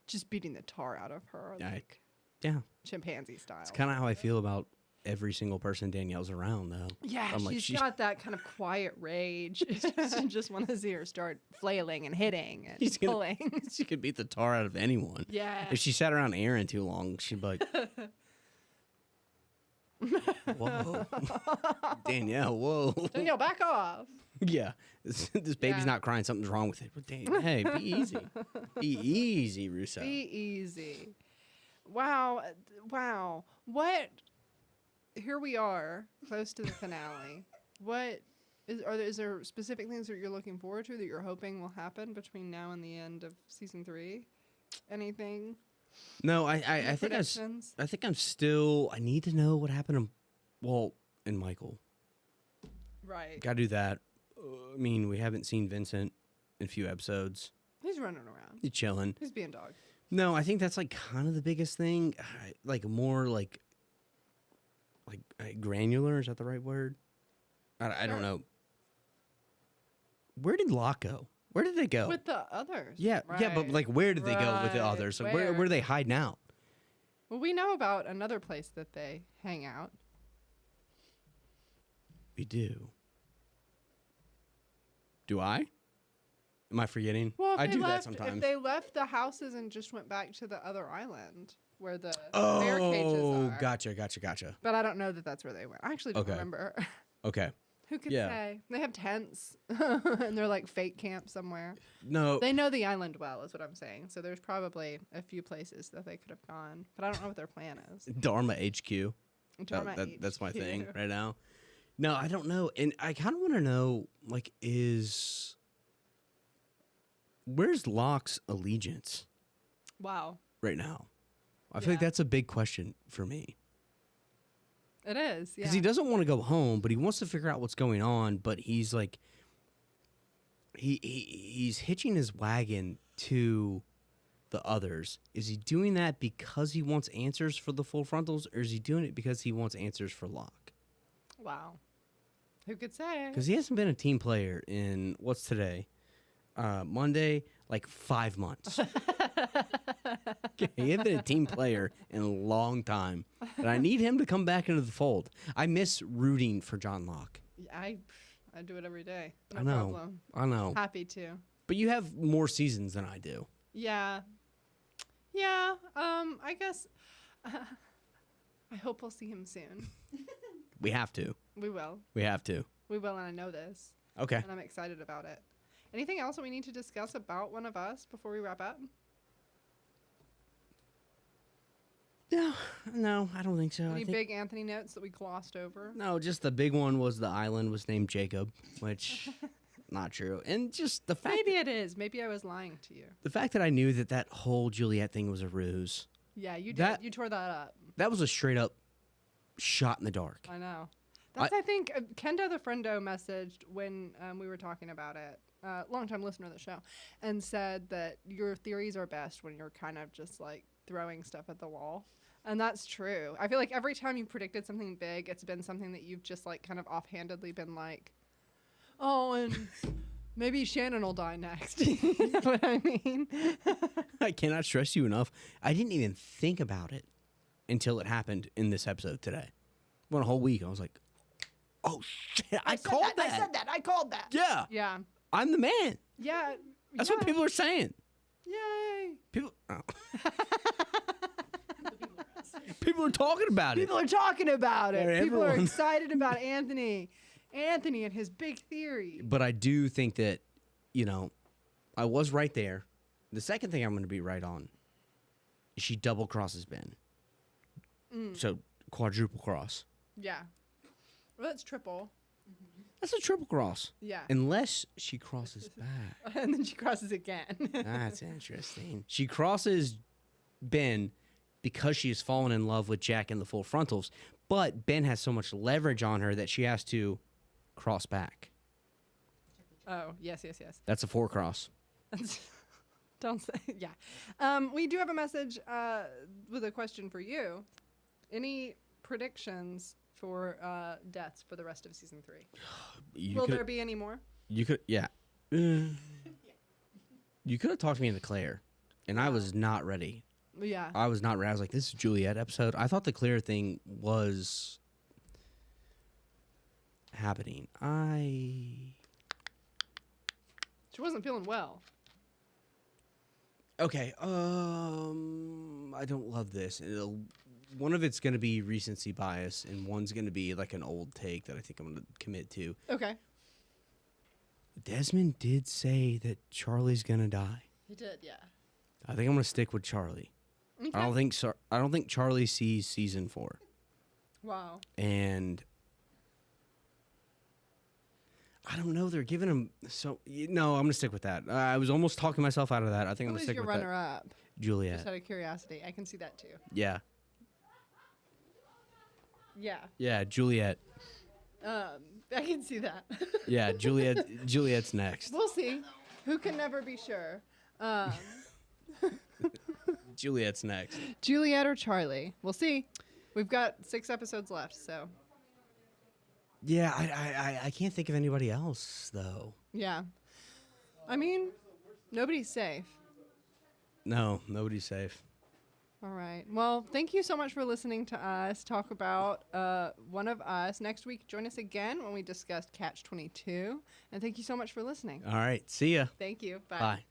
just beating the tar out of her, Yeah, like yeah. chimpanzee style. It's kind of how I feel about every single person Danielle's around, though. Yeah, I'm like, she's got that kind of quiet rage. I just want to see her start flailing and hitting and She's gonna- pulling. She could beat the tar out of anyone. Yeah. If she sat around Aaron too long, she'd be like, whoa. Danielle, whoa. Danielle, back off. Yeah. This baby's Yeah. not crying. Something's wrong with it. But hey, be easy. Be easy, Russo. Be easy. Wow. Wow. What? Here we are, close to the finale. What is there specific things that you're looking forward to that you're hoping will happen between now and the end of season 3? Anything? No, Any I think predictions? I think I'm still. I need to know what happened to Walt and Michael. Right. Got to do that. I mean, we haven't seen Vincent in a few episodes. He's running around. He's chilling. He's being dog. No, I think that's like kind of the biggest thing. Like more like granular. Is that the right word? I don't Sure. know. Where did Locke go? Where did they go? With the others. Yeah, but Right. like, where did they go with the Right. others? So where are they hiding out? Well, we know about another place that they hang out. We do. Do I? Am I forgetting? Well, if I they do that left, sometimes. If they left the houses and just went back to the other island where the bear cages Oh, are. gotcha. But I don't know that that's where they went. I actually don't Okay. remember. Okay. Who could Yeah. say? They have tents and they're like fake camp somewhere. No. They know the island well, is what I'm saying. So there's probably a few places that they could have gone, but I don't know what their plan is. Dharma HQ. Dharma That's my HQ. thing right now. No, I don't know. And I kind of want to know, like, where's Locke's allegiance Wow, right now? I feel like Yeah. that's a big question for me. it is. Yeah. Because he doesn't want to go home, but he wants to figure out what's going on. But he's like, he's hitching his wagon to the others. Is he doing that because he wants answers for the full frontals, or is he doing it because he wants answers for Locke? Wow. Who could say? Because he hasn't been a team player in what's today, Monday, like 5 months. He hasn't been a team player in a long time, and I need him to come back into the fold. I miss rooting for John Locke. I do it every day. No I know. problem. I know, Happy to. but you have more seasons than I do. Yeah. Yeah. I guess. I hope we'll see him soon. We have to. We will. We have to. We will, and I know this, Okay. and I'm excited about it. Anything else that we need to discuss about One of Us before we wrap up? No, I don't think so. Any I think, big Anthony notes that we glossed over? no, just the big one was the island was named Jacob, which not true. And just the fact Maybe it is. Maybe I was lying to you. the fact that I knew that whole Juliet thing was a ruse. Yeah, you did. That- You tore that up. That was a straight up shot in the dark. I know. That's, I think, Kendo the Friendo messaged when we were talking about it, longtime listener of the show, and said that your theories are best when you're kind of just like throwing stuff at the wall. And that's true. I feel like every time you predicted something big, it's been something that you've just like kind of offhandedly been like, oh, and maybe Shannon will die next. You know what I mean? I cannot stress you enough. I didn't even think about it until it happened in this episode today. Went a whole week. I was like, oh, shit, I called that. I said that. I called that. Yeah. Yeah. I'm the man. Yeah. That's what people are saying. Yay. People. Oh. People are talking about it. People are talking about it. Yeah, People are everyone. excited about Anthony. Anthony and his big theory. But I do think that, I was right there. The second thing I'm going to be right on is she double crosses Ben. So quadruple cross. Yeah. Well, that's triple. That's a triple cross. Yeah. Unless she crosses back. And then she crosses again. That's interesting. She crosses Ben because she has fallen in love with Jack in the full frontals, but Ben has so much leverage on her that she has to cross back. Oh, yes. That's a 4 cross. Don't say, yeah. We do have a message with a question for you. Any predictions for deaths for the rest of season 3? Will there be any more? You could, yeah. You could have talked me into Claire, and I was not ready. Yeah. I was not ready. I was like, this is Juliet episode. I thought the Claire thing was happening. She wasn't feeling well. Okay, I don't love this. One of it's going to be recency bias, and one's going to be like an old take that I think I'm going to commit to. Okay. Desmond did say that Charlie's going to die. He did, yeah. I think I'm going to stick with Charlie. Okay. I don't think Charlie sees season 4. Wow. And I don't know. They're giving him no. I'm gonna stick with that. I was almost talking myself out of that. I think I'm gonna stick your with runner that. up? Juliet. Just out of curiosity, I can see that too. Yeah. Yeah. Yeah. Juliet. I can see that. Yeah. Juliet's next. We'll see. Who can never be sure? Juliet's next. Juliet or Charlie? We'll see. We've got 6 episodes left, so. Yeah. I can't think of anybody else though. Yeah. I mean, nobody's safe. No, nobody's safe. All right. Well, thank you so much for listening to us talk about One of Us. Next week, join us again when we discuss Catch 22. And thank you so much for listening. All right. See ya. Thank you. Bye. Bye.